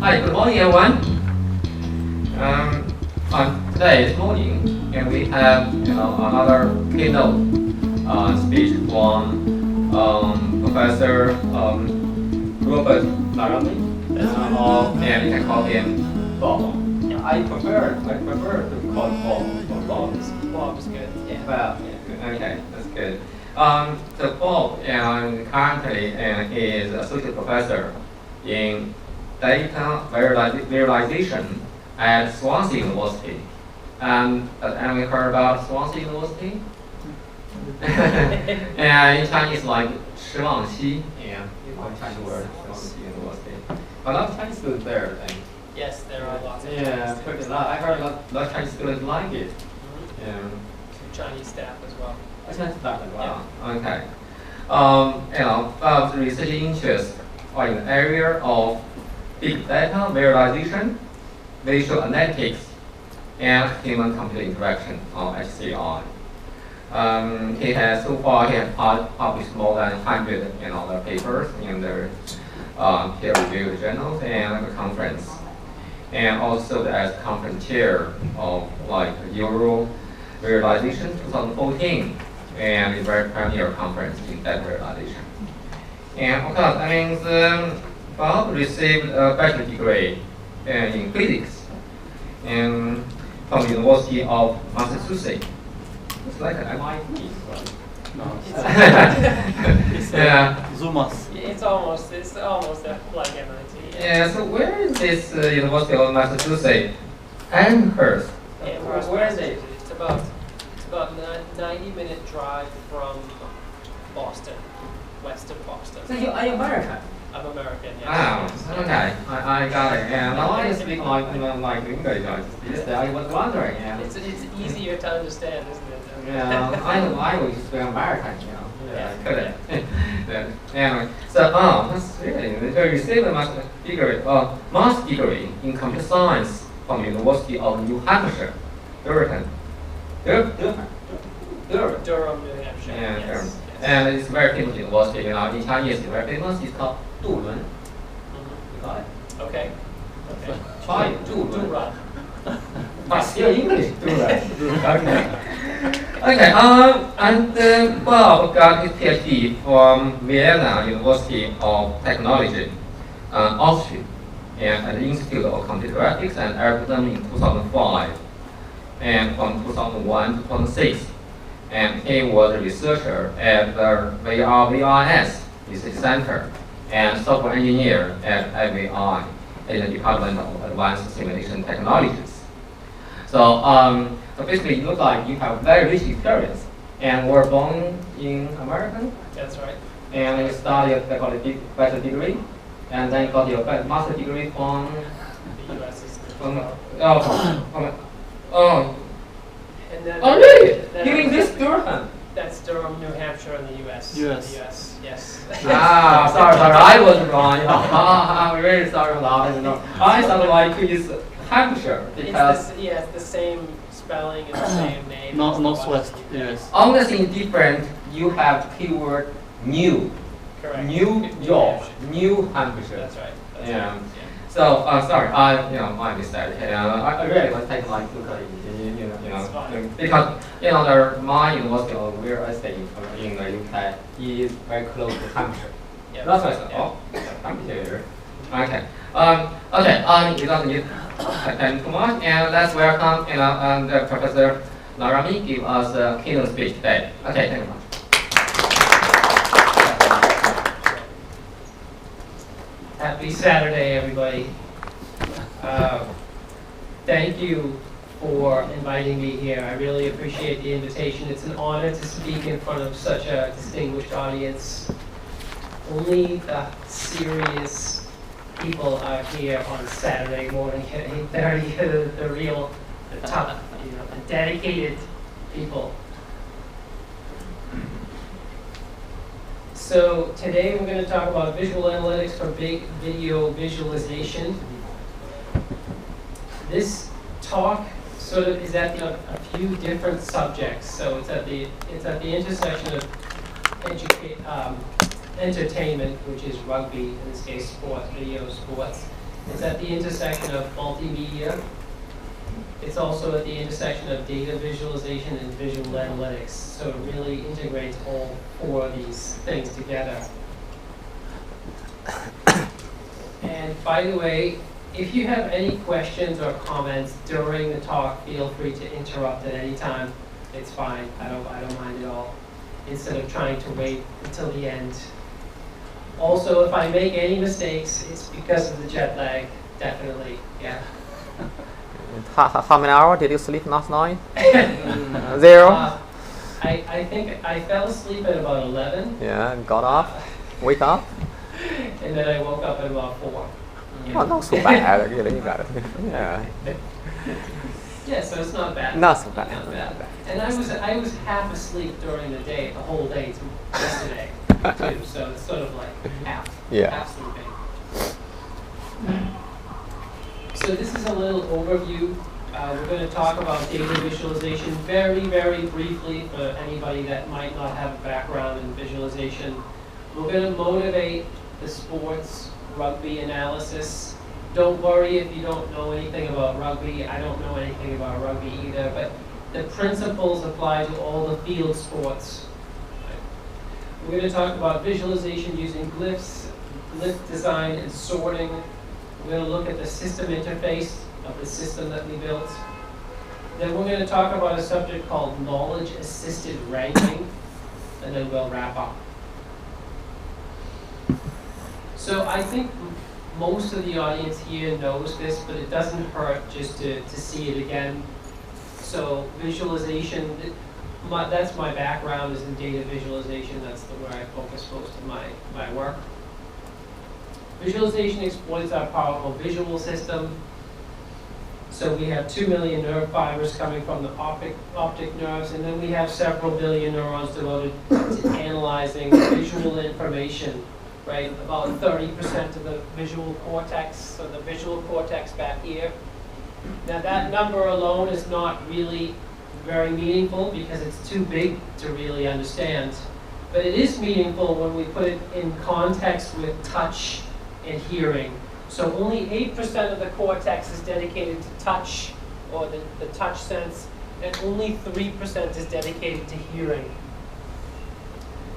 Hi, good morning, everyone. This morning, and we have another keynote speech from Professor Robert Laramee, and you can call him Bob. I prefer to call Bob. Bob is good. Yeah. Well, okay, that's good. So Bob currently is associate professor in data visualization at Swansea University. Have anyone heard about Swansea University? And in Chinese, like 十望西, yeah, one Chinese word, Swansea University. A lot of Chinese students there, I think. Yes, there are lots of Yeah, Chinese pretty lot. I heard a lot of Chinese students like it. Yeah. Chinese staff as well. Chinese staff as well. Okay. Bob's research interests are in the area of big data visualization, visual analytics, and human-computer interaction, or HCI. He has published more than 100 papers in the peer-reviewed journals and the conference, and also as conference chair of Euro Visualization 2014, and a very premier conference in data visualization. And of course, Bob received a bachelor degree in physics and from the University of Massachusetts. It's like an MIT, right? No. Yeah. Zumas. It's almost like MIT. Yeah. So where is this University of Massachusetts? Amherst. Amherst, Where is it? It's about 90-minute drive from Boston, west of Boston. So are you American? I'm American. Yes. Oh, okay. I got it. And now I speak like English. I was wondering. Yeah. It's easier to understand, isn't it? Yeah, I was speak American, Yeah. Couldn't. Yeah. Anyway, so that's really. So you received a master's degree in computer science from the University of New Hampshire, Durham, Durham, New Hampshire. Yeah, Yes. Durham. Yes. And it's a very famous university. In Chinese, it's very famous. It's called Durham. You got it? Okay. Okay. Try Durham. But still English. Okay. Okay. And Bob got his PhD from Vienna University of Technology, Austria, and at the Institute of Computer Graphics and Algorithm in 2005, and from 2001 to 2006. And he was a researcher at the VRIS Research Center and software engineer at IDAVis in the Department of Advanced Simulation Technologies. So, so basically, it looks like you have very rich experience and were born in America. That's right. And you studied the bachelor degree, and then got your master degree from The U.S. is from And then really? then You mean this Durham? That's Durham, New Hampshire, in the U.S. US. The U.S. Yes. Sorry, I was wrong. I'm really sorry about it. I thought like it's Hampshire because It's the same spelling and the same name. No, It's the northwest Washington. US. only thing different. You have keyword new, Correct. New York, Hampshire. New Hampshire. That's right. That's Yeah. right. So sorry, my mistake. I really want to take like look at it, It's fine. because my university of where I stay in the UK is very close to Hampshire. Yeah. That's why I said, oh, Hampshire. Okay. We don't need time too much, and let's welcome Professor Laramee give us a keynote speech today. Okay, thank you much. Happy Saturday, everybody. Thank you for inviting me here. I really appreciate the invitation. It's an honor to speak in front of such a distinguished audience. Only the serious people are here on Saturday morning at 8:30. The real, the tough, the dedicated people. So today we're going to talk about visual analytics for big video visualization. This talk sort of is at a few different subjects. So it's at the intersection of entertainment, which is rugby, in this case sports, video sports, It's at the intersection of multimedia. It's also at the intersection of data visualization and visual analytics. So it really integrates all four of these things together. And by the way, if you have any questions or comments during the talk, feel free to interrupt at any time. It's fine. I don't mind at all. Instead of trying to wait until the end. Also, if I make any mistakes, it's because of the jet lag. Definitely, yeah. How many hours did you sleep last night? 0? I think I fell asleep at about 11. Yeah, got up, wake up. And then I woke up at about 4. Oh, not so bad. Really, you got it. Yeah. Yeah, so it's not bad. Not so bad. Not bad. And I was half asleep during the day, the whole day yesterday too. So it's sort of like half sleeping. So this is a little overview. We're going to talk about data visualization very, very briefly for anybody that might not have a background in visualization. We're going to motivate the sports rugby analysis. Don't worry if you don't know anything about rugby. I don't know anything about rugby either, but the principles apply to all the field sports. We're going to talk about visualization using glyphs, glyph design and sorting. We're going to look at the system interface of the system that we built. Then we're going to talk about a subject called knowledge-assisted ranking, and then we'll wrap up. So I think most of the audience here knows this, but it doesn't hurt just to see it again. So visualization, that's my background, is in data visualization. That's where I focus most of my work. Visualization exploits our powerful visual system. So we have 2 million nerve fibers coming from the optic nerves, and then we have several billion neurons devoted to analyzing visual information. Right, about 30% of the visual cortex, so the visual cortex back here. Now that number alone is not really very meaningful because it's too big to really understand. But it is meaningful when we put it in context with touch and hearing. So only 8% of the cortex is dedicated to touch, or the touch sense, and only 3% is dedicated to hearing.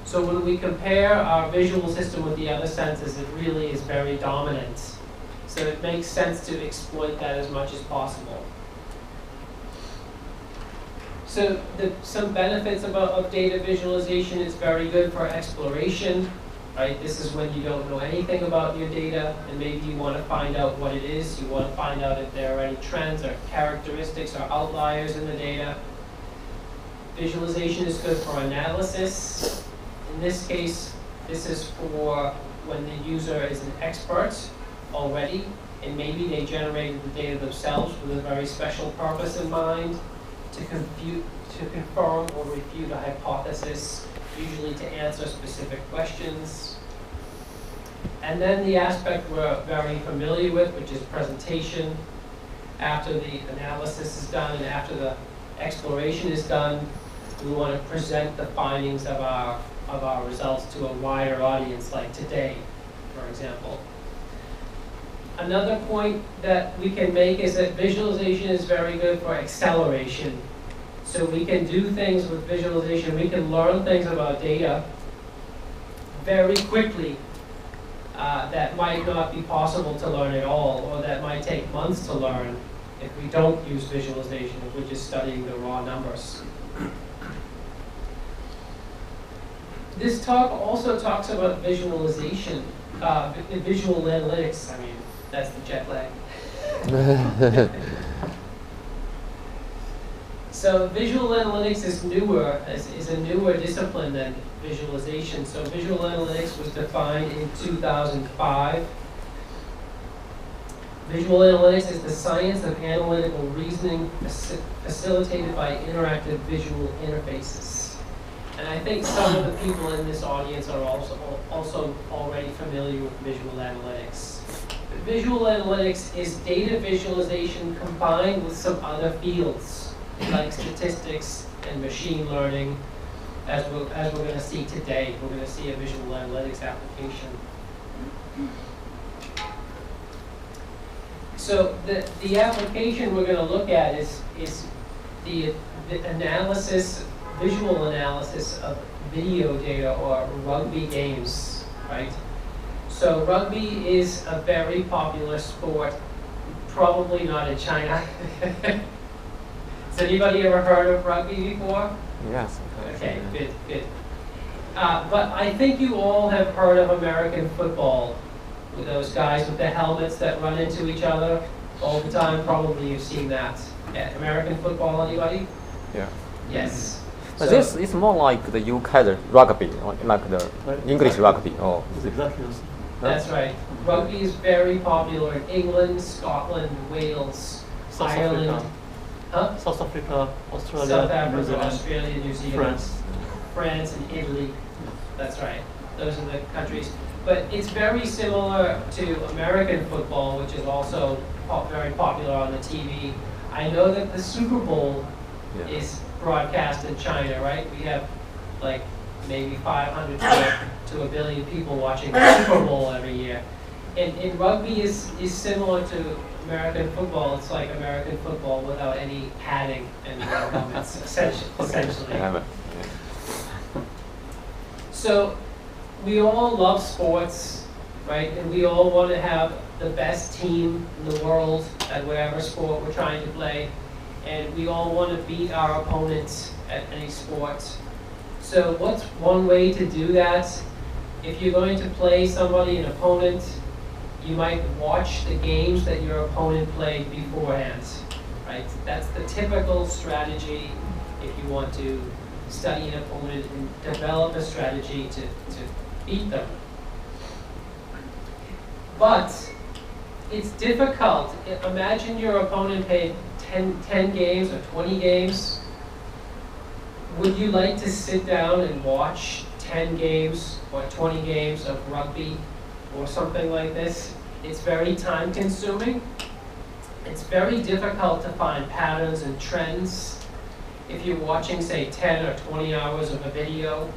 So when we compare our visual system with the other senses, it really is very dominant. So it makes sense to exploit that as much as possible. So some benefits of data visualization: it's very good for exploration. Right? This is when you don't know anything about your data, and maybe you want to find out what it is. You want to find out if there are any trends or characteristics or outliers in the data. Visualization is good for analysis. In this case, this is for when the user is an expert already, and maybe they generated the data themselves with a very special purpose in mind, to confirm or refute a hypothesis, usually to answer specific questions. And then the aspect we're very familiar with, which is presentation. After the analysis is done and after the exploration is done, we want to present the findings of our results to a wider audience, like today, for example. Another point that we can make is that visualization is very good for acceleration. So we can do things with visualization. We can learn things about data very quickly that might not be possible to learn at all, or that might take months to learn if we don't use visualization, if we're just studying the raw numbers. This talk also talks about visualization, visual analytics. I mean, that's the jet lag. So visual analytics is a newer discipline than visualization. So visual analytics was defined in 2005. Visual analytics is the science of analytical reasoning facilitated by interactive visual interfaces. And I think some of the people in this audience are also already familiar with visual analytics. But visual analytics is data visualization combined with some other fields, like statistics and machine learning, as we're going to see today. We're going to see a visual analytics application. So the application we're going to look at is the analysis, visual analysis of video data or rugby games, right? So rugby is a very popular sport, probably not in China. Has anybody ever heard of rugby before? Yes. Okay, good, good. But I think you all have heard of American football, with those guys with the helmets that run into each other all the time. Probably you've seen that. Yeah, American football, anybody? Yeah. Yes. But So- this is more like the UK the rugby, or like the English rugby. Oh, It's exactly the same. That's right. Rugby is very popular in England, Scotland, Wales, South Ireland, Africa. huh? South Africa, Australia, South New Africa, Zealand, Australia, New Zealand, France. France, and Italy. That's right. Those are the countries. But it's very similar to American football, which is also very popular on the TV. I know that the Super Bowl yeah. is broadcast in China, right? We have like maybe 500 to a billion people watching the Super Bowl every year. And rugby is similar to American football. It's like American football without any padding and helmets, essentially. Yeah. So we all love sports, right? And we all want to have the best team in the world at whatever sport we're trying to play. And we all want to beat our opponents at any sport. So what's one way to do that? If you're going to play somebody, an opponent, you might watch the games that your opponent played beforehand, right? That's the typical strategy if you want to study an opponent and develop a strategy to beat them. But it's difficult. Imagine your opponent played 10 games or 20 games. Would you like to sit down and watch 10 games or 20 games of rugby or something like this? It's very time consuming. It's very difficult to find patterns and trends. If you're watching, say, 10 or 20 hours of a video,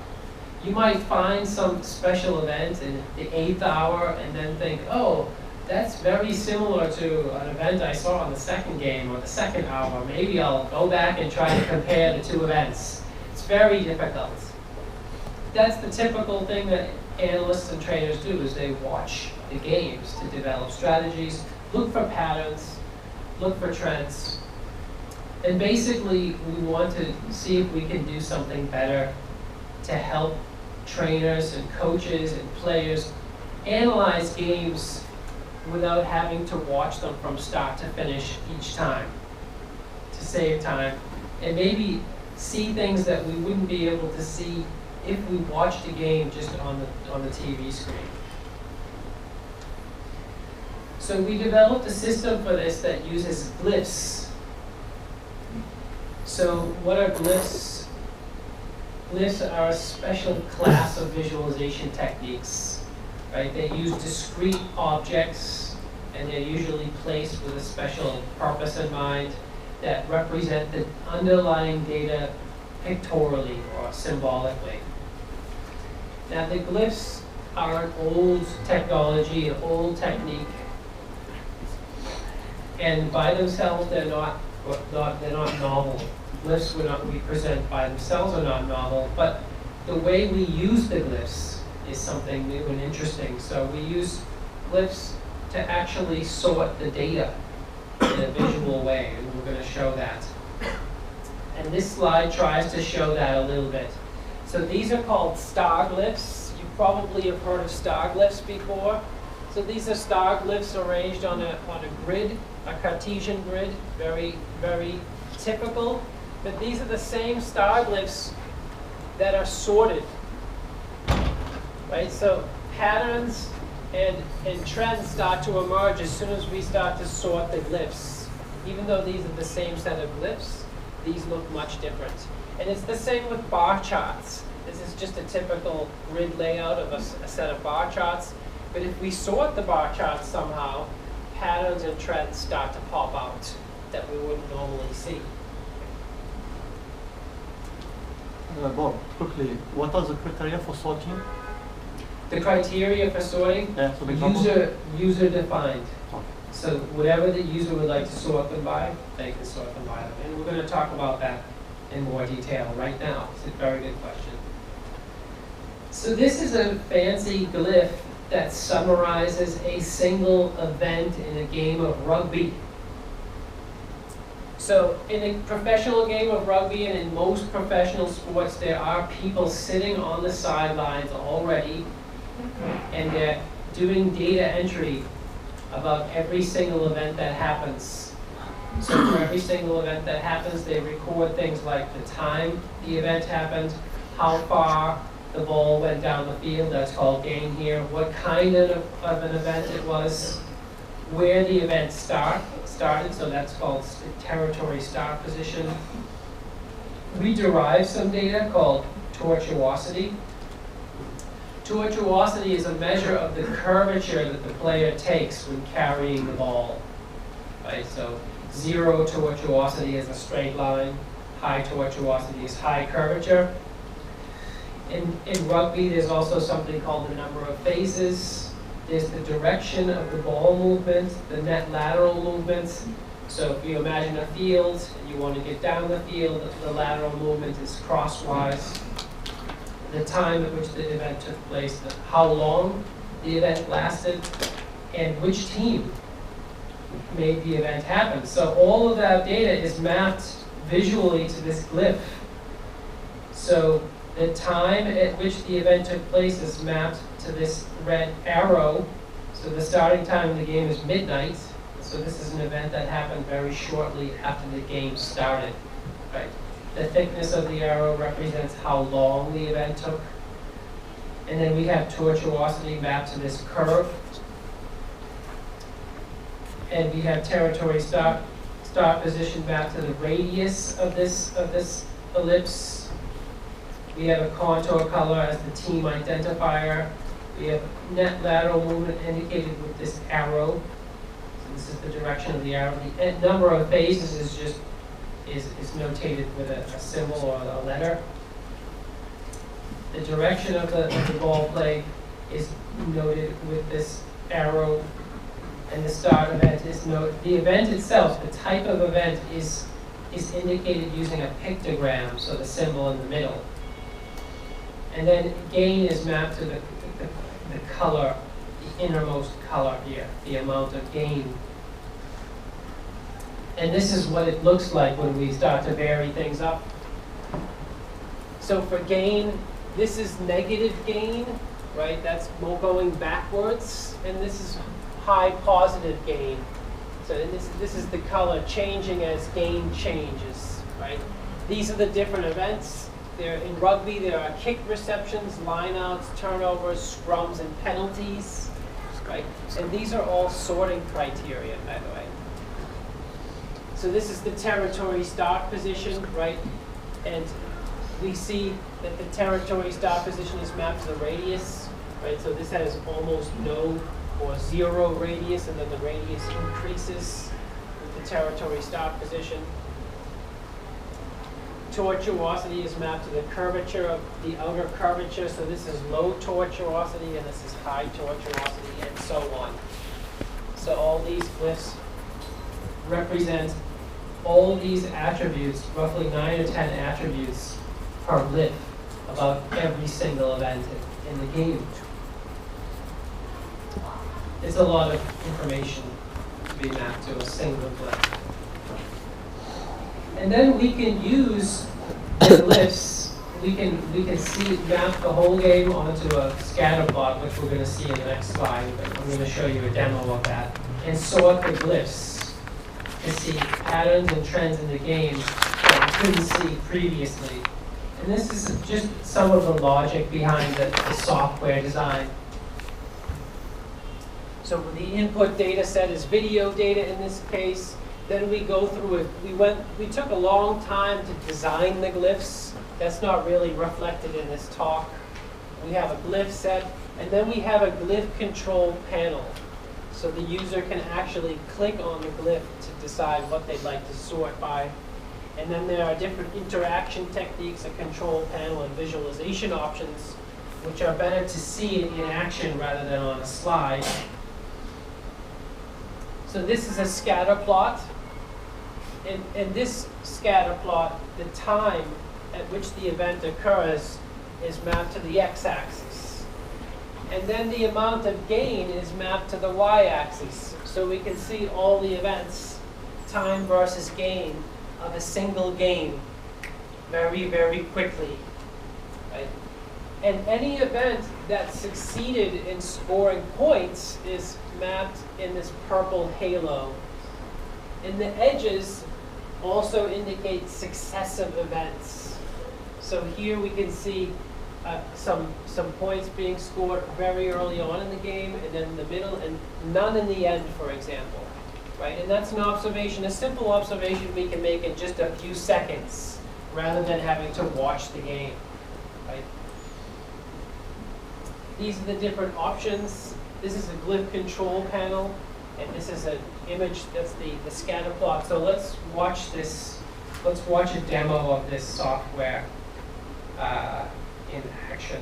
you might find some special event in the 8th hour and then think, oh, that's very similar to an event I saw in the second game or the second hour. Maybe I'll go back and try to compare the two events. It's very difficult. That's the typical thing that analysts and traders do, is they watch the games to develop strategies, look for patterns, look for trends. And basically, we want to see if we can do something better to help trainers and coaches and players analyze games without having to watch them from start to finish each time, to save time, and maybe see things that we wouldn't be able to see if we watched a game just on the TV screen. So we developed a system for this that uses glyphs. So what are glyphs? Glyphs are a special class of visualization techniques, right? They use discrete objects, and they're usually placed with a special purpose in mind that represent the underlying data pictorially or symbolically. Now the glyphs are an old technology, an old technique, and by themselves they're not novel. Glyphs we present by themselves are not novel, but the way we use the glyphs is something new and interesting. So we use glyphs to actually sort the data in a visual way, and we're going to show that. And this slide tries to show that a little bit. So these are called star glyphs. You probably have heard of star glyphs before. So these are star glyphs arranged on a grid, a Cartesian grid, very, very typical. But these are the same star glyphs that are sorted, right? So patterns and trends start to emerge as soon as we start to sort the glyphs. Even though these are the same set of glyphs, these look much different. And it's the same with bar charts. This is just a typical grid layout of a set of bar charts. But if we sort the bar charts somehow, patterns and trends start to pop out that we wouldn't normally see. Bob, quickly, what are the criteria for sorting? The criteria for sorting, Yeah, so the example. user defined. Okay. So whatever the user would like to sort them by, they can sort them by them. And we're going to talk about that in more detail right now. It's a very good question. So this is a fancy glyph that summarizes a single event in a game of rugby. So in a professional game of rugby and in most professional sports, there are people sitting on the sidelines already, and they're doing data entry about every single event that happens. So for every single event that happens, they record things like the time the event happened, how far the ball went down the field, that's called gain here, what kind of an event it was, where the event started, so that's called territory start position. We derive some data called tortuosity. Tortuosity is a measure of the curvature that the player takes when carrying the ball. Right? So 0 tortuosity is a straight line, high tortuosity is high curvature. In rugby, there's also something called the number of phases. There's the direction of the ball movement, the net lateral movements. So if you imagine a field and you want to get down the field, the lateral movement is crosswise. The time at which the event took place, how long the event lasted, and which team made the event happen. So all of that data is mapped visually to this glyph. So the time at which the event took place is mapped to this red arrow. So the starting time of the game is midnight. So this is an event that happened very shortly after the game started. Right? The thickness of the arrow represents how long the event took. And then we have tortuosity mapped to this curve. And we have territory start position mapped to the radius of this ellipse. We have a contour color as the team identifier. We have net lateral movement indicated with this arrow. So this is the direction of the arrow. The number of phases is notated with a symbol or a letter. The direction of the ball play is noted with this arrow, and the start event is noted. The event itself, the type of event, is indicated using a pictogram, so the symbol in the middle. And then gain is mapped to the color, the innermost color here, the amount of gain. And this is what it looks like when we start to vary things up. So for gain, this is negative gain, right? That's going backwards. And this is high positive gain. So this is the color changing as gain changes, right? These are the different events. In rugby, there are kick receptions, lineouts, turnovers, scrums, and penalties, right? And these are all sorting criteria, by the way. So this is the territory start position, right? And we see that the territory start position is mapped to the radius, right? So this has almost no or 0 radius, and then the radius increases with the territory start position. Tortuosity is mapped to the curvature of the outer curvature, so this is low tortuosity and this is high tortuosity, and so on. So all these glyphs represent all these attributes, roughly 9 or 10 attributes per glyph about every single event in the game. It's a lot of information to be mapped to a single glyph. And then we can use the glyphs. We can map the whole game onto a scatter plot, which we're going to see in the next slide. But I'm going to show you a demo of that, and sort the glyphs to see patterns and trends in the game that we couldn't see previously. And this is just some of the logic behind the software design. So the input data set is video data in this case. Then we go through it. We took a long time to design the glyphs. That's not really reflected in this talk. We have a glyph set, and then we have a glyph control panel. So the user can actually click on the glyph to decide what they'd like to sort by. And then there are different interaction techniques, a control panel, and visualization options, which are better to see in action rather than on a slide. So So this is a scatter plot. In this scatter plot, the time at which the event occurs is mapped to the x-axis. And then the amount of gain is mapped to the y-axis. So we can see all the events, time versus gain, of a single game very, very quickly. Right? And any event that succeeded in scoring points is mapped in this purple halo. And the edges also indicate successive events. So here we can see some points being scored very early on in the game, and then in the middle, and none in the end, for example. Right? And that's an observation, a simple observation we can make in just a few seconds, rather than having to watch the game. Right? These are the different options. This is a glyph control panel, and this is an image that's the scatter plot. So let's watch this. Let's watch a demo of this software in action.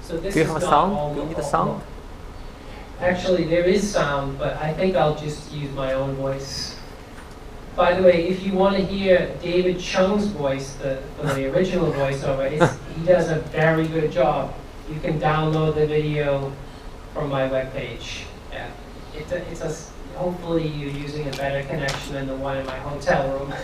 So this Do you is have a not sound? all Do you need a all- sound? Actually, there is sound, but I think I'll just use my own voice. By the way, if you want to hear David Chung's voice, the original voiceover, he does a very good job. You can download the video from my webpage. Yeah, hopefully you're using a better connection than the one in my hotel room.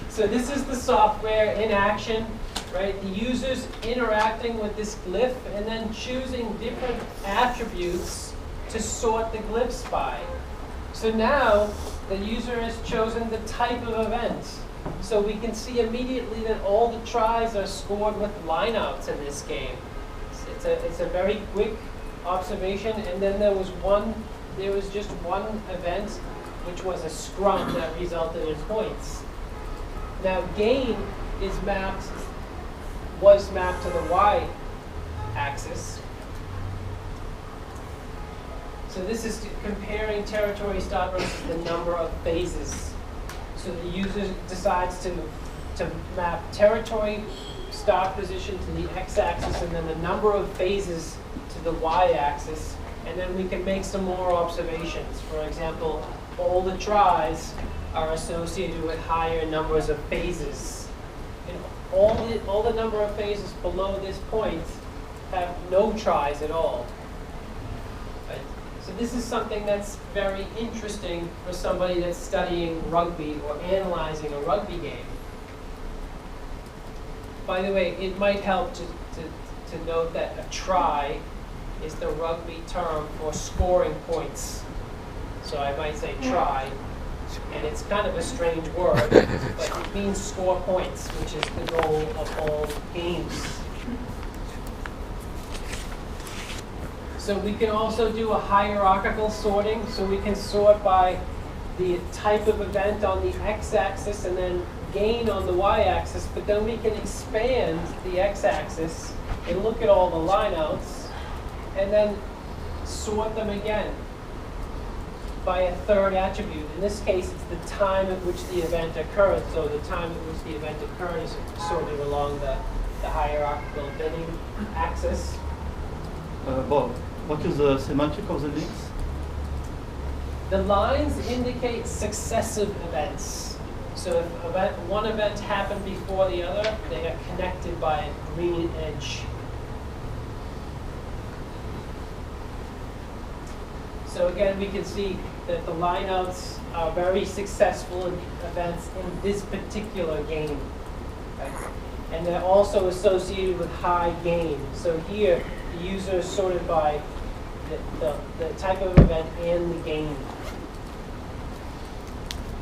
So this is the software in action, right? The user's interacting with this glyph and then choosing different attributes to sort the glyphs by. So now the user has chosen the type of event. So we can see immediately that all the tries are scored with lineouts in this game. It's a very quick observation, and then there was just one event, which was a scrum that resulted in points. Now gain was mapped to the y-axis. So this is comparing territory start versus the number of phases. So the user decides to map territory start position to the x-axis and then the number of phases to the y-axis. And then we can make some more observations. For example, all the tries are associated with higher numbers of phases. And all the number of phases below this point have no tries at all. Right? So this is something that's very interesting for somebody that's studying rugby or analyzing a rugby game. By the way, it might help to note that a try is the rugby term for scoring points. So I might say try, and it's kind of a strange word, but it means score points, which is the goal of all games. So we can also do a hierarchical sorting, so we can sort by the type of event on the x-axis and then gain on the y-axis, but then we can expand the x-axis and look at all the lineouts and then sort them again by a third attribute. In this case, it's the time at which the event occurred. So the time at which the event occurred is sorted along the hierarchical binning axis. Bob, what is the semantic of the links? The lines indicate successive events. So if one event happened before the other, they are connected by a green edge. So again, we can see that the lineouts are very successful events in this particular game. Right? And they're also associated with high gain. So here, the user is sorted by the type of event and the gain.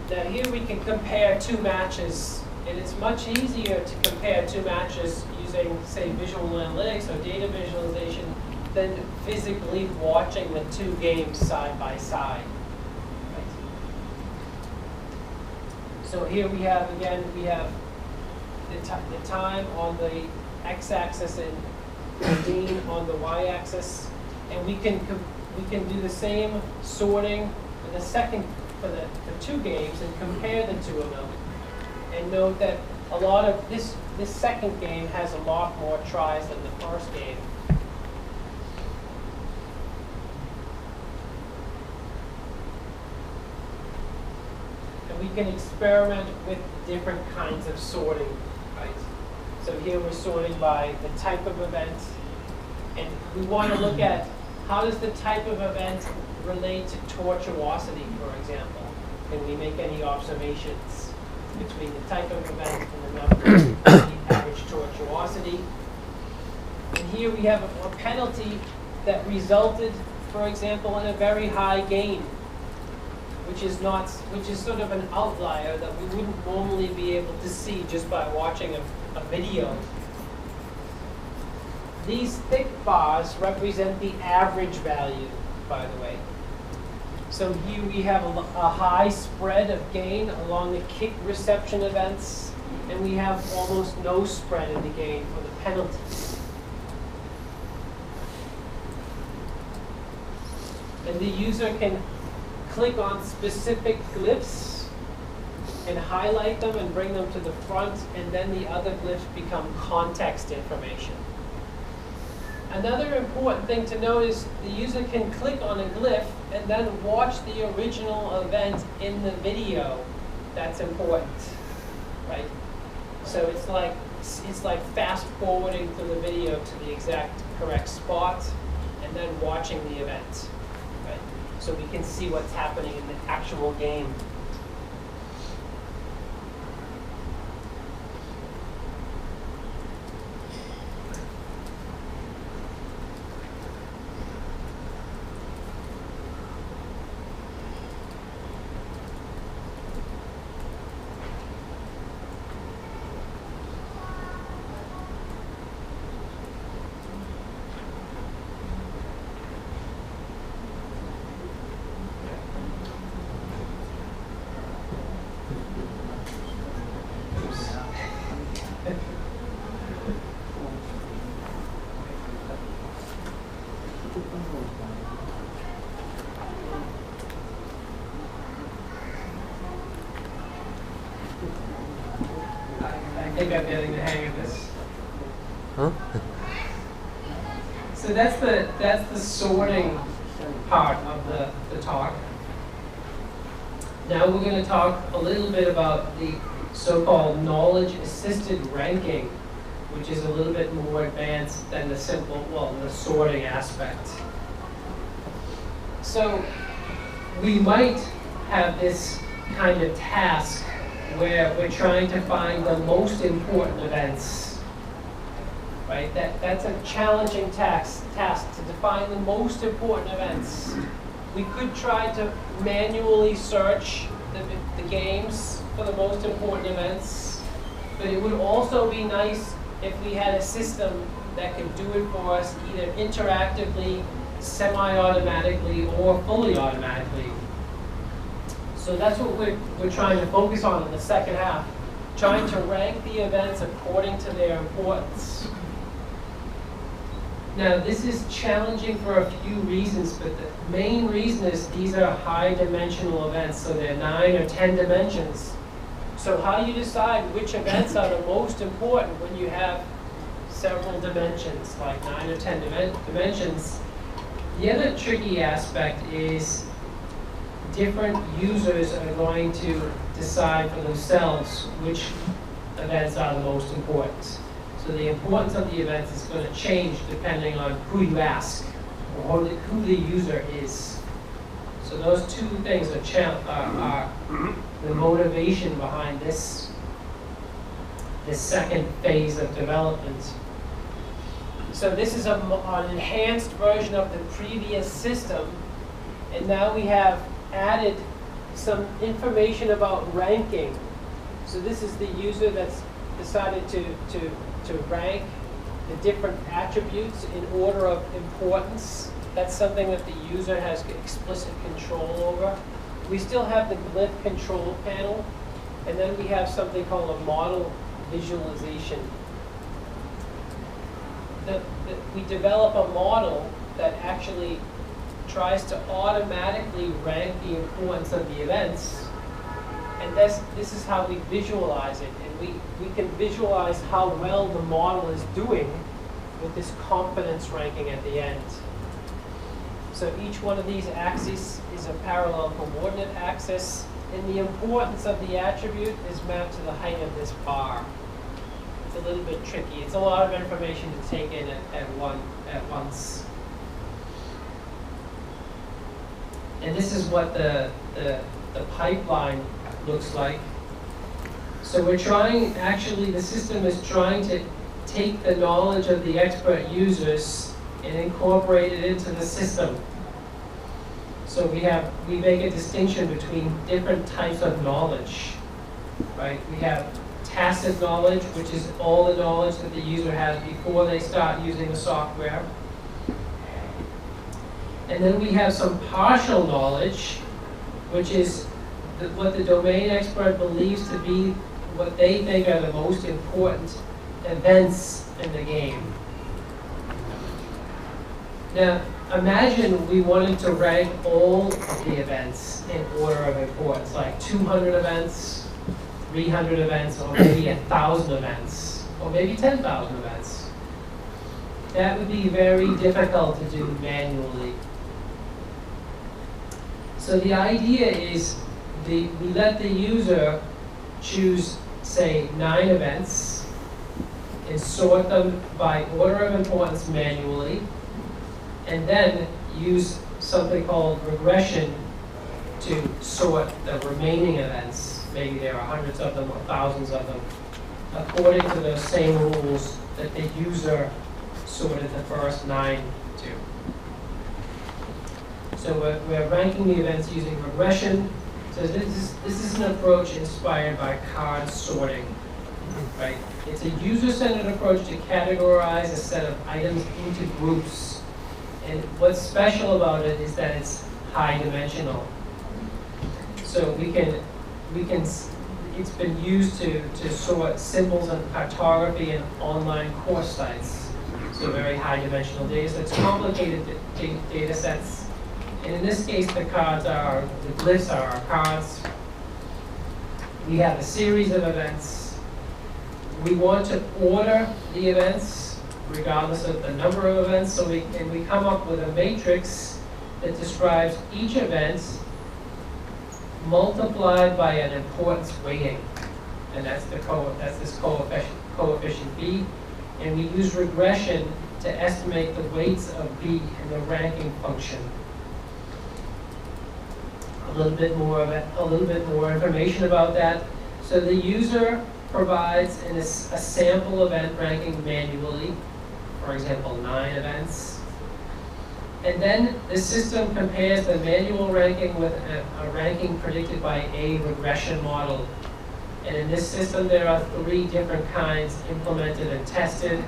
Now here we can compare two matches, and it's much easier to compare two matches using, say, visual analytics or data visualization than physically watching the two games side by side. Right? So here we have, again, the time on the x-axis and the gain on the y-axis, and we can do the same sorting for the two games and compare the two of them. And note that a lot of this second game has a lot more tries than the first game. And we can experiment with different kinds of sorting, right? So here we're sorting by the type of event. And we want to look at how does the type of event relate to tortuosity, for example. Can we make any observations between the type of event and the number of the average tortuosity? And here we have a penalty that resulted, for example, in a very high gain, which is sort of an outlier that we wouldn't normally be able to see just by watching a video. These thick bars represent the average value, by the way. So here we have a high spread of gain along the kick reception events, and we have almost no spread in the gain for the penalties. And the user can click on specific glyphs and highlight them and bring them to the front, and then the other glyphs become context information. Another important thing to note is the user can click on a glyph and then watch the original event in the video. That's important, right? So it's like fast forwarding through the video to the exact correct spot and then watching the event, right? So we can see what's happening in the actual game. I think I'm getting the hang of this. Huh? So that's the sorting part of the talk. Now we're going to talk a little bit about the so-called knowledge-assisted ranking, which is a little bit more advanced than the simple, the sorting aspect. So we might have this kind of task where we're trying to find the most important events, right? That's a challenging task to define the most important events. We could try to manually search the games for the most important events, but it would also be nice if we had a system that could do it for us either interactively, semi-automatically, or fully automatically. So that's what we're trying to focus on in the second half, trying to rank the events according to their importance. Now, this is challenging for a few reasons, but the main reason is these are high-dimensional events, so they're 9 or 10 dimensions. So how do you decide which events are the most important when you have several dimensions, like 9 or 10 dimensions? The other tricky aspect is different users are going to decide for themselves which events are the most important. So the importance of the events is going to change depending on who you ask or who the user is. So those two things are the motivation behind this second phase of development. So this is an enhanced version of the previous system, and now we have added some information about ranking. So this is the user that's decided to rank the different attributes in order of importance. That's something that the user has explicit control over. We still have the glyph control panel, and then we have something called a model visualization. We develop a model that actually tries to automatically rank the importance of the events, And this is how we visualize it. And we can visualize how well the model is doing with this confidence ranking at the end. So each one of these axes is a parallel coordinate axis, and the importance of the attribute is mapped to the height of this bar. It's a little bit tricky. It's a lot of information to take in at once. And this is what the pipeline looks like. So we're trying, actually the system is trying to take the knowledge of the expert users and incorporate it into the system. So we make a distinction between different types of knowledge, right? We have tacit knowledge, which is all the knowledge that the user has before they start using the software. And then we have some partial knowledge, which is what the domain expert believes to be what they think are the most important events in the game. Now, imagine we wanted to rank all of the events in order of importance, like 200 events, 300 events, or maybe 1,000 events, or maybe 10,000 events. That would be very difficult to do manually. So the idea is we let the user choose, say, 9 events and sort them by order of importance manually, and then use something called regression to sort the remaining events. Maybe there are hundreds of them or thousands of them, according to those same rules that the user sorted the first 9 to. So we're ranking the events using regression. So this is an approach inspired by card sorting, right? It's a user-centered approach to categorize a set of items into groups. And what's special about it is that it's high-dimensional. So it's been used to sort symbols and cartography in online course sites. So very high-dimensional data sets, complicated data sets. And in this case, the glyphs are our cards. We have a series of events. We want to order the events regardless of the number of events. So we come up with a matrix that describes each event multiplied by an importance weighting. And that's this coefficient B. And we use regression to estimate the weights of B in the ranking function. A little bit more information about that. So the user provides a sample event ranking manually, for example, 9 events. And then the system compares the manual ranking with a ranking predicted by a regression model. And in this system, there are 3 different kinds implemented and tested.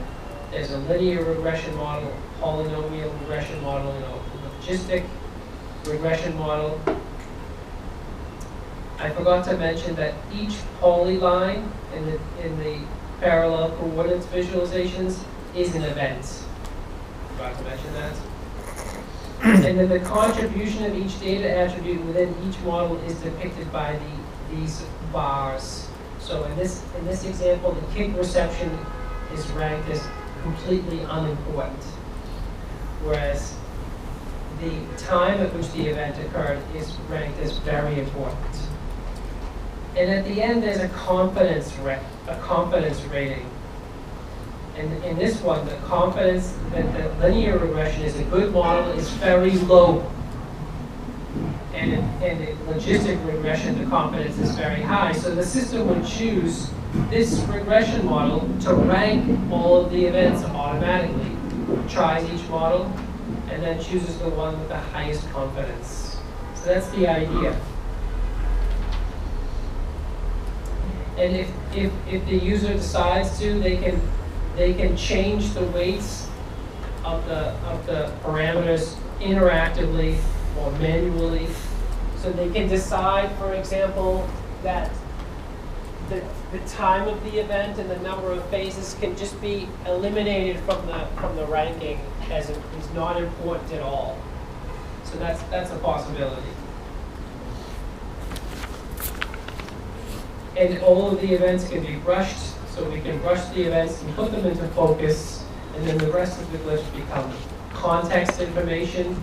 There's a linear regression model, polynomial regression model, and a logistic regression model. I forgot to mention that each polyline in the parallel coordinates visualizations is an event. Forgot to mention that. And then the contribution of each data attribute within each model is depicted by these bars. So in this example, the kick reception is ranked as completely unimportant, whereas the time at which the event occurred is ranked as very important. And at the end, there's a confidence rating. And in this one, the confidence that the linear regression is a good model is very low. And in logistic regression, the confidence is very high. So the system would choose this regression model to rank all of the events automatically. Tries each model, and then chooses the one with the highest confidence. So that's the idea. And if the user decides to, they can change the weights of the parameters interactively or manually. So they can decide, for example, that the time of the event and the number of phases can just be eliminated from the ranking as it is not important at all. So that's a possibility. And all of the events can be brushed, so we can brush the events and put them into focus, and then the rest of the glyphs become context information.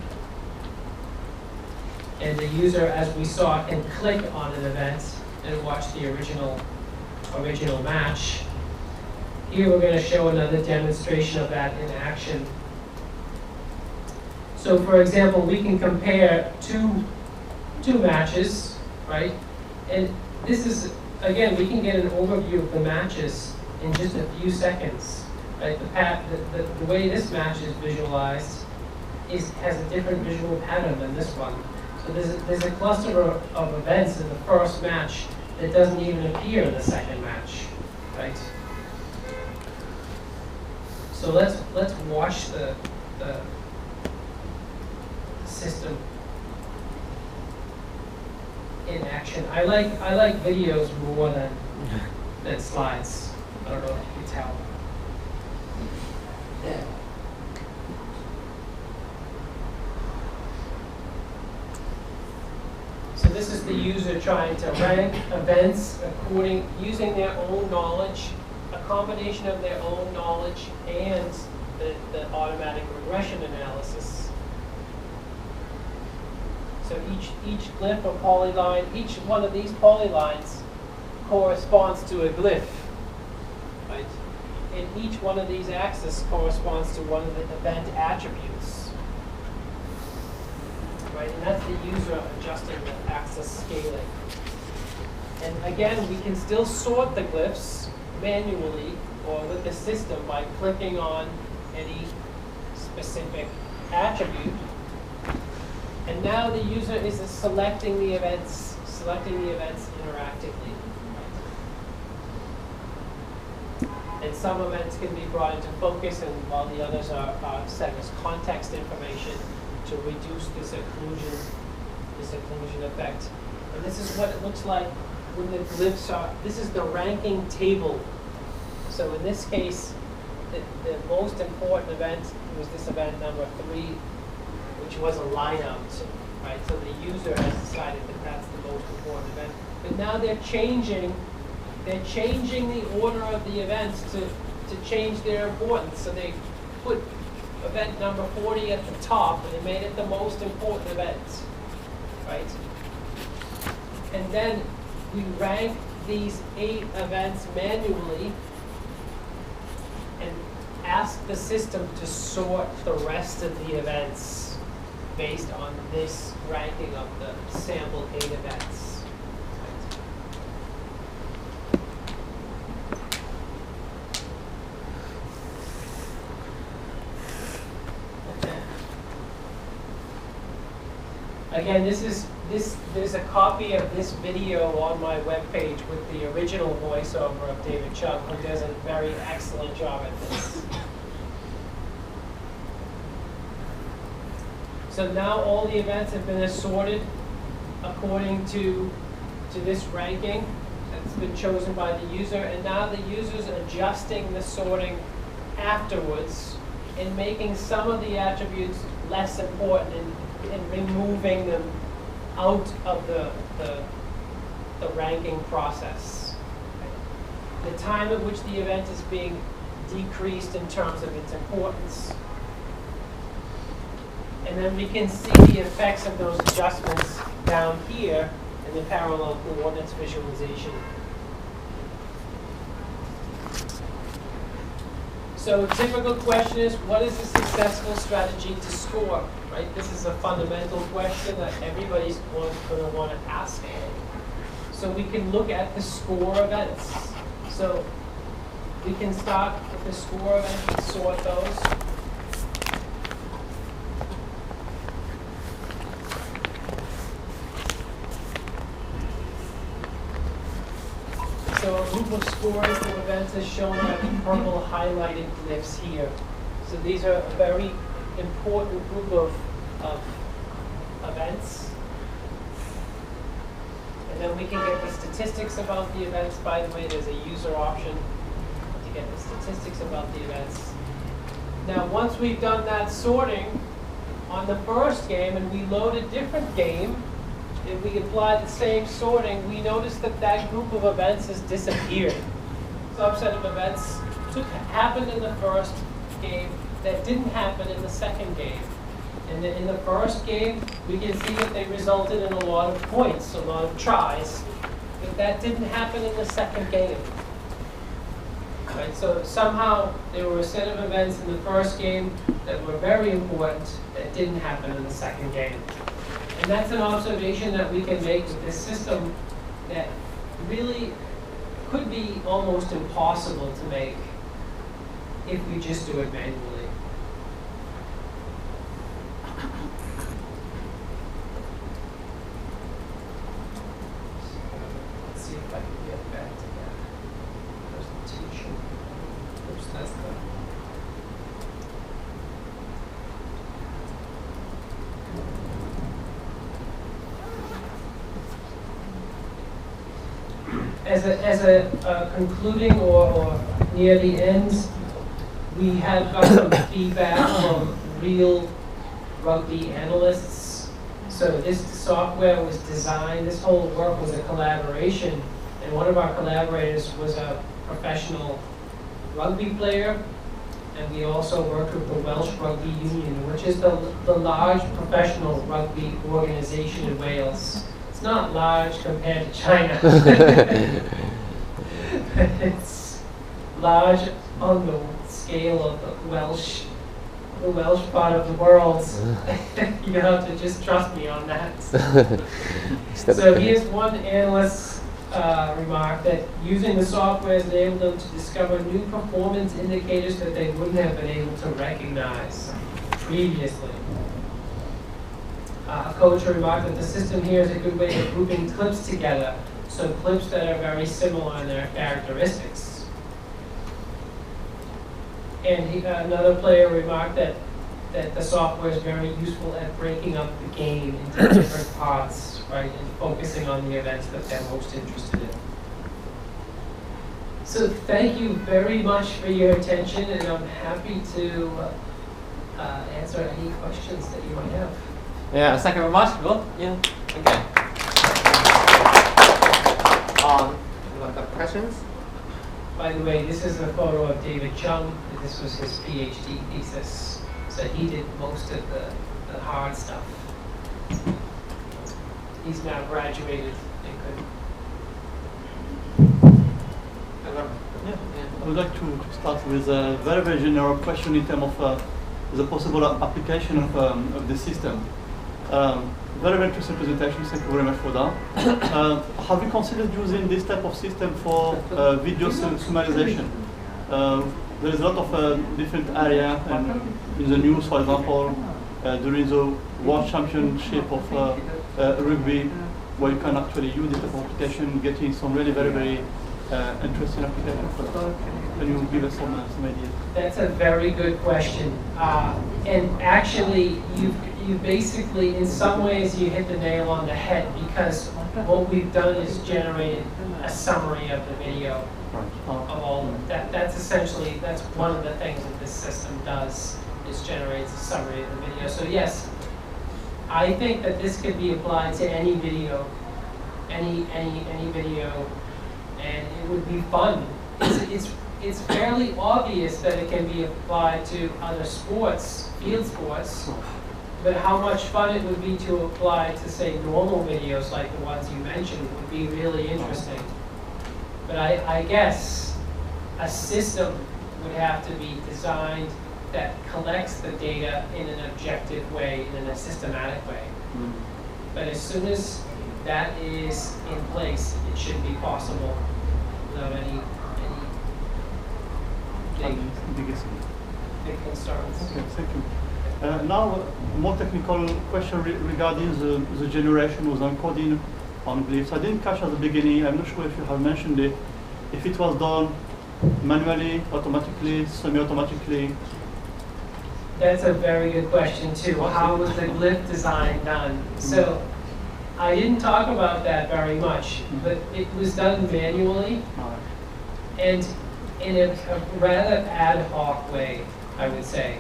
And the user, as we saw, can click on an event and watch the original match. Here we're going to show another demonstration of that in action. So for example, we can compare two matches, right? And this is, again, we can get an overview of the matches in just a few seconds. Right? The way this match is visualized has a different visual pattern than this one. So there's a cluster of events in the first match that doesn't even appear in the second match, right? So let's watch the system in action. I like videos more than slides. I don't know if you can tell. Yeah. So this is the user trying to rank events using their own knowledge, a combination of their own knowledge and the automatic regression analysis. So each glyph or polyline, each one of these polylines corresponds to a glyph, right? And each one of these axes corresponds to one of the event attributes, right? And that's the user adjusting the axis scaling. And again, we can still sort the glyphs manually or with the system by clicking on any specific attribute. And now the user is selecting the events interactively. And some events can be brought into focus, and while the others are set as context information to reduce this occlusion effect. And this is what it looks like when the glyphs are. This is the ranking table. So in this case, the most important event was this event number 3, which was a lineout, right? So the user has decided that that's the most important event. But now they're changing the order of the events to change their importance. So they put event number 40 at the top, and they made it the most important event, right? And then we rank these 8 events manually and ask the system to sort the rest of the events based on this ranking of the sample 8 events. Again, there's a copy of this video on my webpage with the original voiceover of David Chung, who does a very excellent job at this. So now all the events have been assorted according to this ranking that's been chosen by the user, and now the user's adjusting the sorting afterwards and making some of the attributes less important and removing them out of the ranking process. The time at which the event is being decreased in terms of its importance. And then we can see the effects of those adjustments down here in the parallel coordinates visualization. So a typical question is, what is a successful strategy to score? Right? This is a fundamental question that everybody's going to want to ask. So we can look at the score events. So we can start with the score events and sort those. So a group of scores of events is shown by the purple highlighted glyphs here. So these are a very important group of events. And then we can get the statistics about the events. By the way, there's a user option to get the statistics about the events. Now, once we've done that sorting on the first game and we load a different game, if we apply the same sorting, we notice that that group of events has disappeared. Subset of events happened in the first game that didn't happen in the second game. In the first game, we can see that they resulted in a lot of points, a lot of tries, but that didn't happen in the second game. Right? So somehow there were a set of events in the first game that were very important that didn't happen in the second game. And that's an observation that we can make with this system that really could be almost impossible to make if we just do it manually. Let's see if I can get back to that presentation. Oops, that's the... As a concluding or near the end, we have got some feedback from real rugby analysts. So this software was designed, this whole work was a collaboration, and one of our collaborators was a professional rugby player, and we also worked with the Welsh Rugby Union, which is the large professional rugby organization in Wales. It's not large compared to China. It's large on the scale of the Welsh part of the world. You have to just trust me on that. So here's one analyst's remark that using the software has enabled them to discover new performance indicators that they wouldn't have been able to recognize previously. A coach remarked that the system here is a good way of grouping clips together, so clips that are very similar in their characteristics. And another player remarked that the software is very useful at breaking up the game into different parts, right, and focusing on the events that they're most interested in. So thank you very much for your attention, and I'm happy to answer any questions that you might have. Yeah, thank you very much. Good. Yeah. Okay. You want got questions? By the way, this is a photo of David Chung. This was his PhD thesis. So he did most of the hard stuff. He's now graduated and Yeah. I would like to start with a very, very general question in terms of the possible application of the system. Very, very interesting presentation. Thank you very much for that. Have you considered using this type of system for video summarization? There is a lot of different areas, and in the news, for example, during the World Championship of Rugby, where you can actually use this type of application, getting some really very, very interesting application for that. Can you give us some ideas? That's a very good question. And actually, you basically, in some ways, you hit the nail on the head, because what we've done is generated a summary of the video of all. That's essentially, that's one of the things that this system does, is generates a summary of the video. So yes, I think that this could be applied to any video, any video, and it would be fun. It's fairly obvious that it can be applied to other sports, field sports, but how much fun it would be to apply to, say, normal videos like the ones you mentioned would be really interesting. But I guess a system would have to be designed that collects the data in an objective way, in a systematic way. But as soon as that is in place, it should be possible without any big concerns. Okay, thank you. Now, more technical question regarding the generation of the encoding on Glyphs. I didn't catch at the beginning, I'm not sure if you have mentioned it, if it was done manually, automatically, semi-automatically. That's a very good question too. How was the glyph design done? So I didn't talk about that very much, but it was done manually and in a rather ad hoc way, I would say,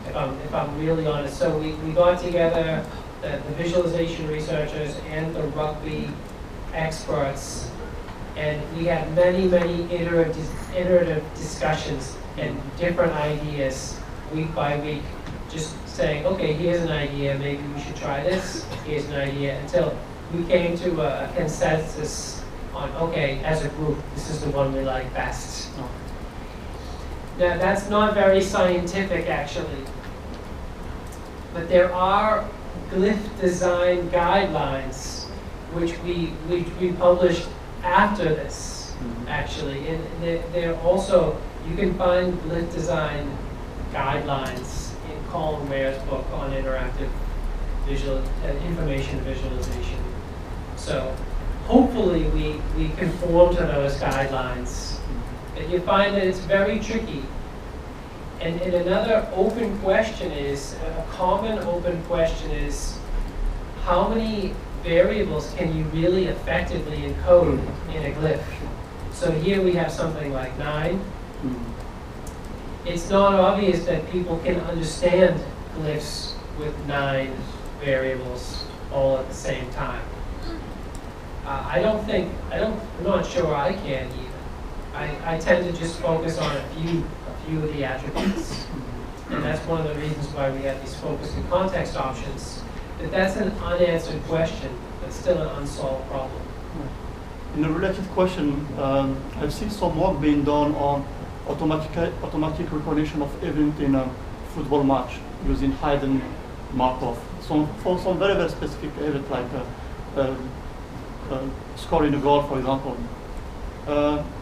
if I'm really honest. So we got together the visualization researchers and the Rugby experts, and we had many iterative discussions and different ideas week by week, just saying, okay, here's an idea, maybe we should try this, here's an idea, until we came to a consensus on, okay, as a group, this is the one we like best. Now, that's not very scientific, actually, but there are glyph design guidelines which we published after this, actually, and they're also, you can find glyph design guidelines in Colin Ware's book on interactive information visualization. So hopefully we conform to those guidelines. And you find that it's very tricky. And another open question is, a common open question is, how many variables can you really effectively encode in a glyph? So here we have something like 9. It's not obvious that people can understand glyphs with 9 variables all at the same time. I'm not sure I can either. I tend to just focus on a few of the attributes. And that's one of the reasons why we have these focus and context options. But that's an unanswered question, but still an unsolved problem. In a related question, I've seen some work being done on automatic recognition of event in a football match using hidden Markov. For some very specific event, like scoring a goal, for example.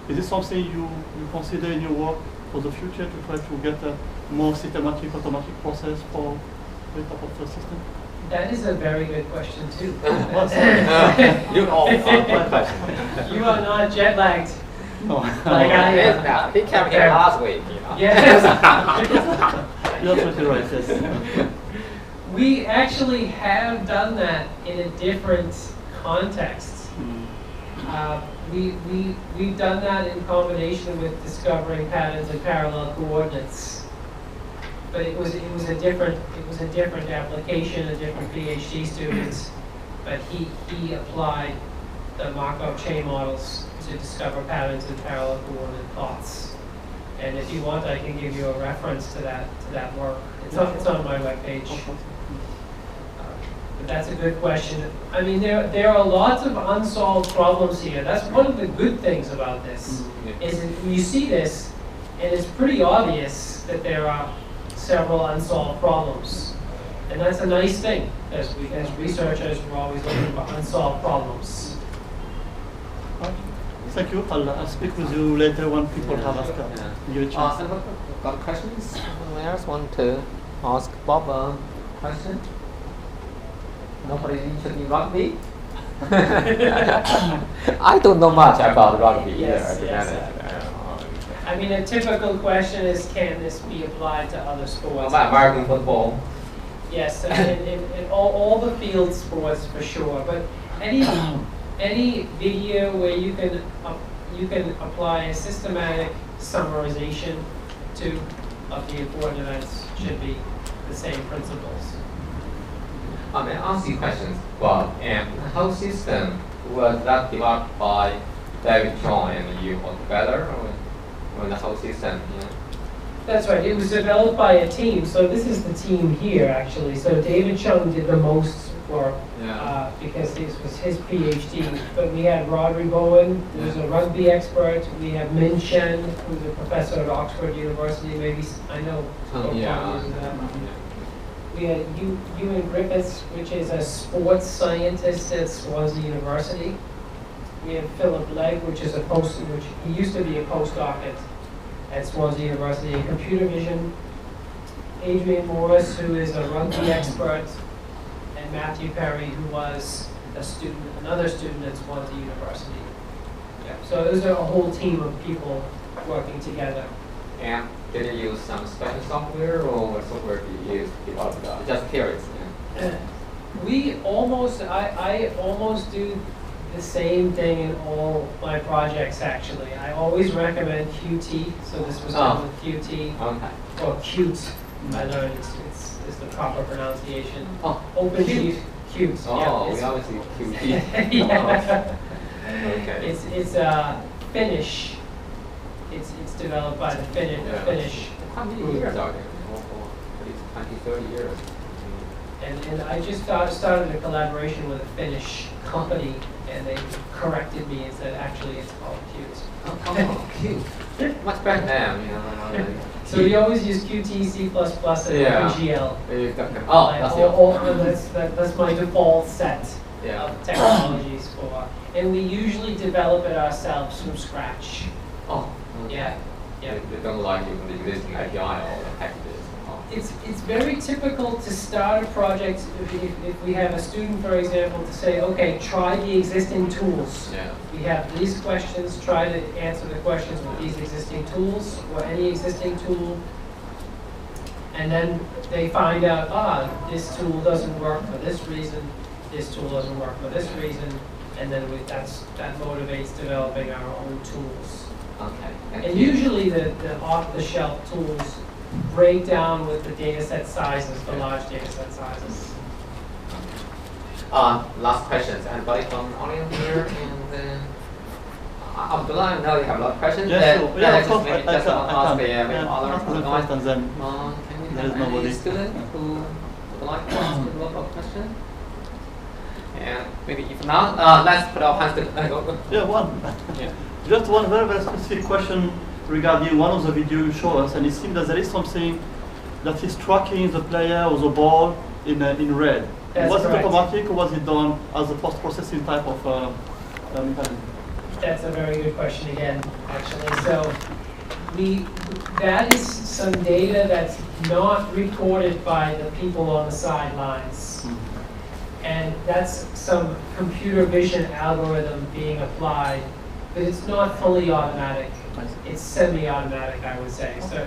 Is this something you consider in your work for the future, to try to get a more systematic automatic process for this type of system? That is a very good question too. You all You are not jet lagged. No. Like I am. He came here last week, you know. Yes. You're absolutely right, yes. We actually have done that in a different context. We've done that in combination with discovering patterns in parallel coordinates. But it was a different application, a different PhD student. But he applied the Markov chain models to discover patterns in parallel coordinate plots. And if you want, I can give you a reference to that work. It's on my webpage. But that's a good question. I mean, there are lots of unsolved problems here. That's one of the good things about this. Is that you see this, and it's pretty obvious that there are several unsolved problems. And that's a nice thing. As researchers, we're always looking for unsolved problems. Thank you. I'll speak with you later when people have asked. Give a chance. Got questions? Anyone else want to ask Bob a question? Nobody interested in rugby? I don't know much about rugby Yes, either. yes. I mean, a typical question is, can this be applied to other sports? About American football. Yes, in all the field sports for sure. But any video where you can apply a systematic summarization of the important events should be the same principles. May I ask you questions? Well, and the whole system, was that developed by David Chong and you all together, or the whole system? Yeah. That's right. It was developed by a team. So this is the team here, actually. So David Chung did the most work because this was his PhD. But we had Rodri Bowen, who's a rugby expert. We have Min Shen, who's a professor at Oxford University. Maybe I know. We had Ewan Griffiths, which is a sports scientist at Swansea University. We have Philip Legg, which he used to be a postdoc at Swansea University in computer vision. Adrian Morris, who is a rugby expert, and Matthew Perry, who was another student at Swansea University. Yeah. So it was a whole team of people working together. And did you use some special software, or what software did you use to develop that? Just curious. Yeah. I almost do the same thing in all my projects, actually. I always recommend Qt, so this was done with Qt, Okay. or Qt, I learned it's the proper pronunciation. Oh, Open Qt. Qt. Oh, yeah, we obviously Qt. yeah. Okay. It's Finnish. It's developed by the Finnish. How many years are there? At least 20, 30 years. And I just started a collaboration with a Finnish company, and they corrected me and said actually it's called Qt. Oh, Qt. Much better name, you know. So we always use Qt, C++, and OpenGL. Oh, that's That's my default set Yeah. of technologies for, and we usually develop it ourselves from scratch. Oh, Yeah. They don't like even the existing API or the packages. Oh. It's very typical to start a project if we have a student, for example, to say, okay, try the existing tools. Yeah. We have these questions, try to answer the questions with these existing tools or any existing tool. And then they find out, this tool doesn't work for this reason, this tool doesn't work for this reason, and then that motivates developing our own tools. Okay. And usually the off-the-shelf tools break down with the data set sizes, the large data set sizes. Last questions. Anybody from the audience here? And then Abdullah, I know you have a lot of questions. Yeah, sure. Yeah, of course. Maybe I just can. ask the Yeah, other ask them first and then can we there is have nobody. any student who would like to ask a lot of questions? And maybe if not, let's put our hands together. Yeah, one. Yeah. Just one very, very specific question regarding one of the videos you showed us, and it seems that there is something that is tracking the player or the ball in red. That's was correct. it automatic or was it done as a post-processing type of mechanism? That's a very good question again, actually. So that is some data that's not recorded by the people on the sidelines. And that's some computer vision algorithm being applied, but it's not fully automatic. It's semi-automatic, I would say. So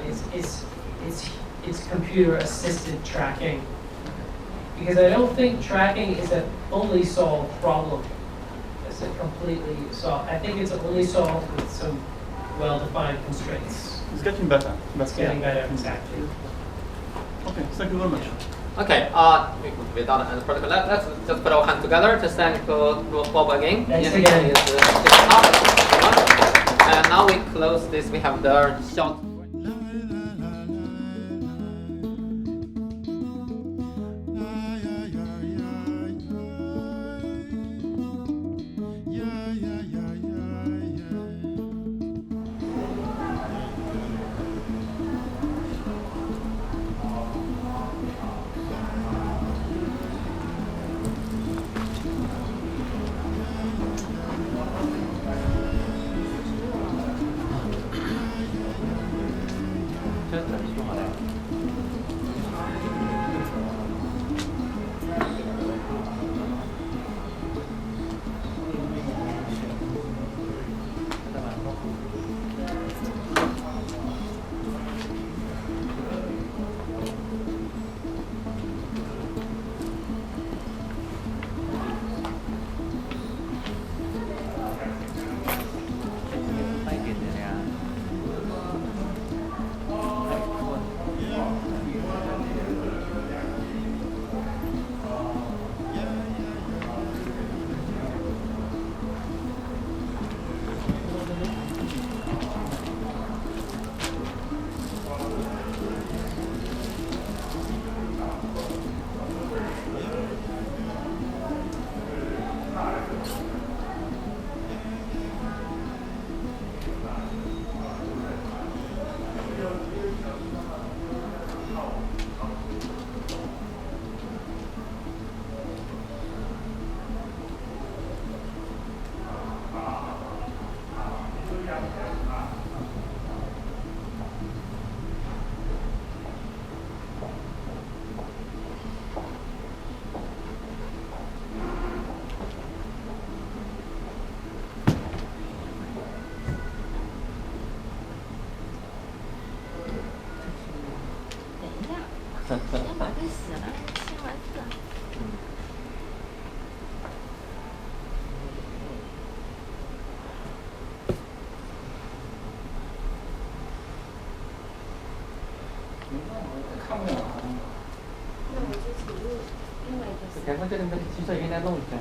it's computer-assisted tracking. Because I don't think tracking is a fully solved problem. It's a completely solved. I think it's only solved with some well-defined constraints. It's getting better. It's getting better, exactly. Okay, thank you very much. Okay, we're done and protocol. Let's just put our hands together to thank Bob again. Thanks again. And now we close this. We have the short. 看不了。那我就请入另外一个。赶快这里面提出应该弄一下。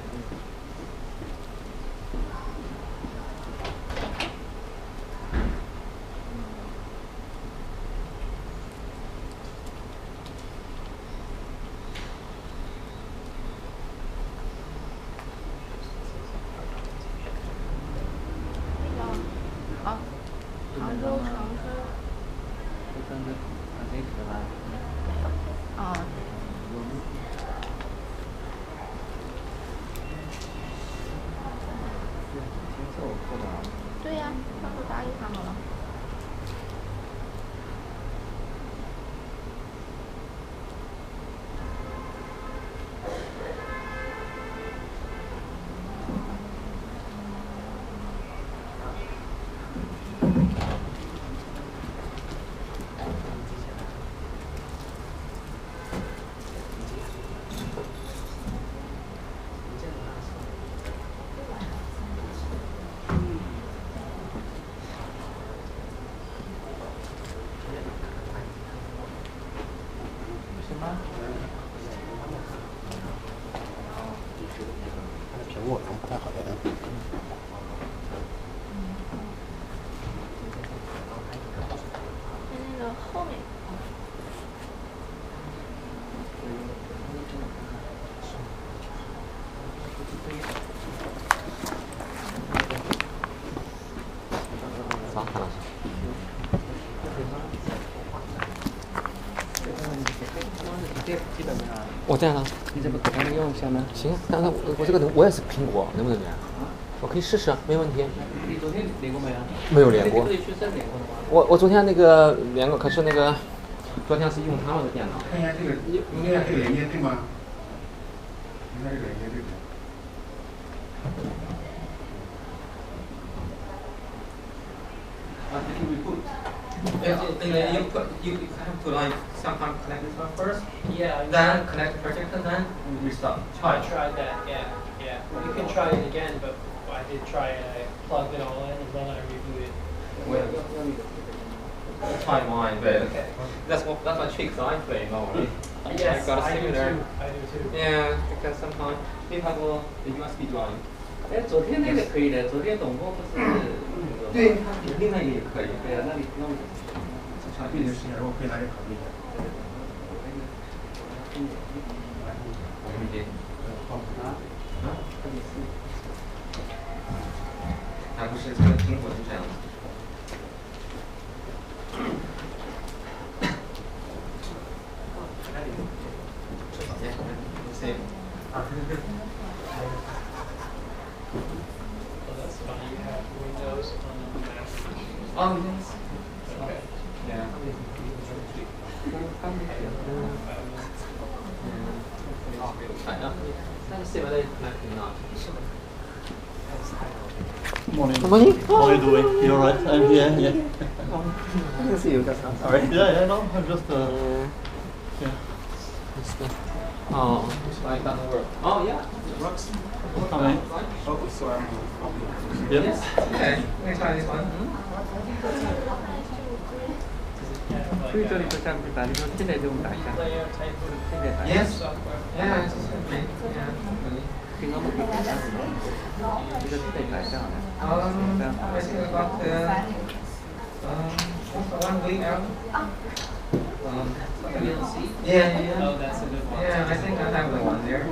好，杭州长春。啊。对呀，他不答应他们了。苹果不太好的。在那个后面。咋看了？我这样了，你这不给他们用一下吗？行，但是我这个我也是苹果，能不能连？我可以试试，没问题。你昨天连过没有？没有连过。你去连过的吗？我昨天那个连过，可是那个昨天是用他们的电脑。看一下这个，应该这个连接对吗？应该这个连接对不对？ Yeah, you have to like sometime connect this one first, Yeah. then connect the projector, then restart. I tried that, yeah. You can try it again, but I did try it. I plugged it all in and then I rebooted. Well, try mine, but Okay. that's my tricks I play normally. Yes, I got a I do similar. too. I do too. Yeah, because sometimes we have the USB drive. 哎，昨天那个可以的，昨天董工不是对，另外一个也可以。对啊，那你不用。对这个事情，如果可以，大家考虑一下。没问题。还不是这个苹果是这样子。Oh, that's funny. You have Windows on the Mac. Oh, yes. Okay. Yeah. Good morning. Good morning. How are you doing? You alright? I'm here. Yeah. I can see you just now. Sorry. Yeah. No. I'm just. Yeah. Oh, like that work. Oh yeah, it works. Come in. Oh, sorry. Yep. Yes. Okay. Let me try this one. 所以这里就这样子打，你说现在就打一下， Layer type 现在打。 Yes. software. Yeah. It's okay. Yeah. 平常不可以打的，这个现在打一下好了。I think about one week out. Yeah. Oh, that's a good one. Yeah, I think I have the one there.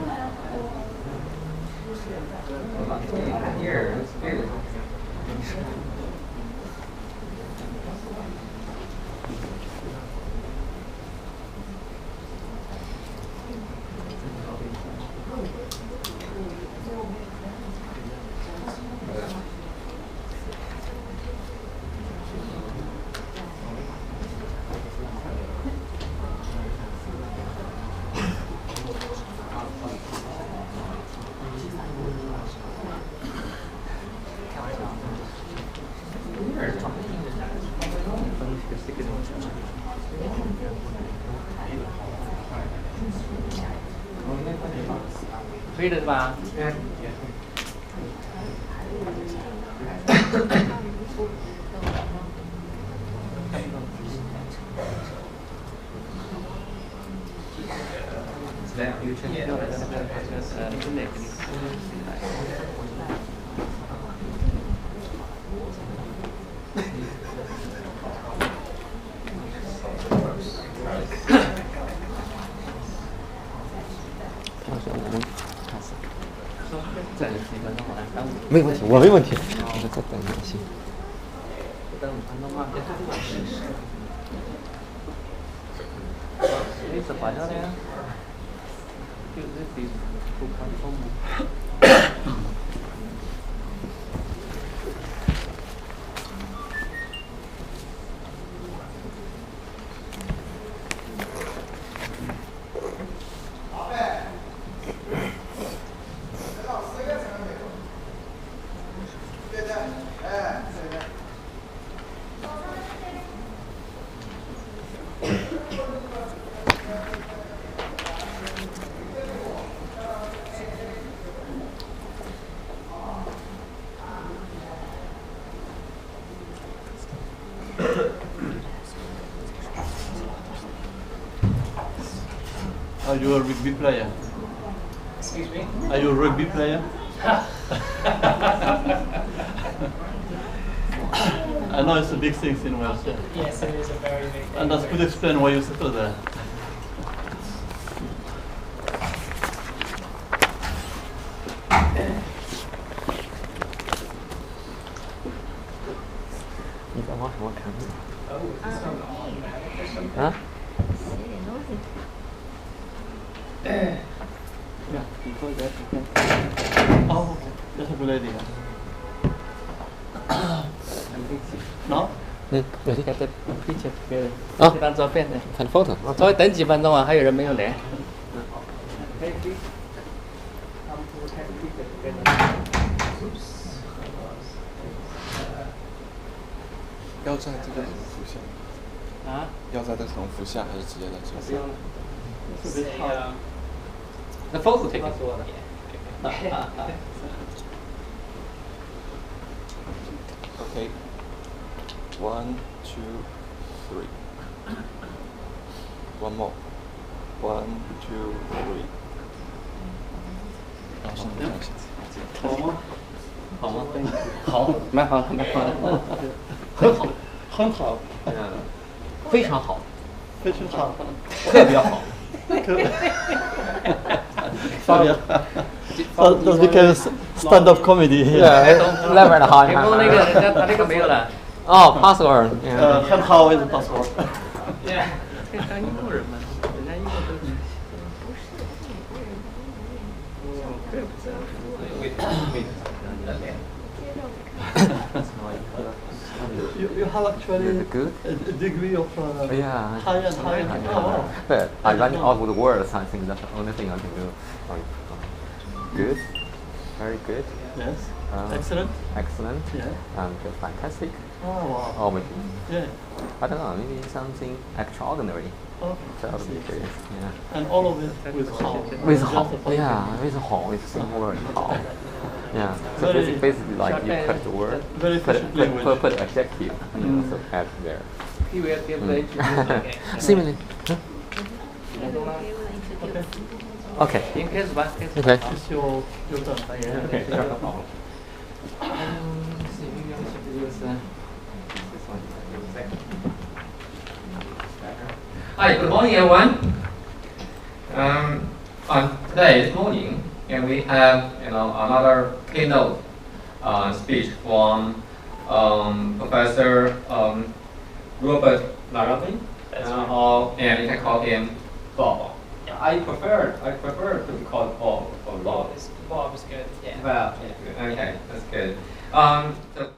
Here, it's good. Yeah. 可以的是吧？ Yeah. 没问题，我没问题。我再等一下。Are you a rugby player? Excuse me? Are you a rugby player? I know it's a big thing in Wales, yeah. Yes, it is a very big thing. And that could explain why you settled there. Huh? Yeah, before that, you can. Oh, okay. That's a good idea. No? 有ที่แกจะ picture together 哦这张照片呢看 photo。稍微等几分钟啊，还有人没有来。要在这个横幅下啊？要在这个横幅下还是直接在这上？不用了。 It's a bit hard. The photo taken. Okay. 1, 2, 3. One more. 1, 2, 3. 然后上面看一下。好吗？好吗？好，蛮好，蛮好，很好，很好，非常好，非常好，特别好。That became stand-up comedy here. Level 的好，你员工那个人家他那个没有了。哦 password。很好 is password. 这当英国人嘛，人家英国都是。You have actually Good. a degree of Yeah. high and high. Oh. But I run out of words. I think that's the only thing I can do. Good. Very good. Yes. Excellent. Excellent. Yeah. And fantastic. Oh wow. Oh, maybe, Yeah. I don't know. Maybe something extraordinary. Okay. That would be good. Yeah. And all of it with how. With 好, yeah, with 好, with single word 好. Yeah. So Very- basically like you put the word, Very put efficient language. adjective, so add there. He will give the introduction. Similarly. 听懂了 Okay. 已经开始吧，开始。 Okay. It's your turn. Okay. Hi, good morning, everyone. On today's morning, and we have another keynote speech from Professor Robert Laramee, and you can call him Bob. I prefer to be called Bob or Bob. Bob is good, yeah. Well, okay, that's good. So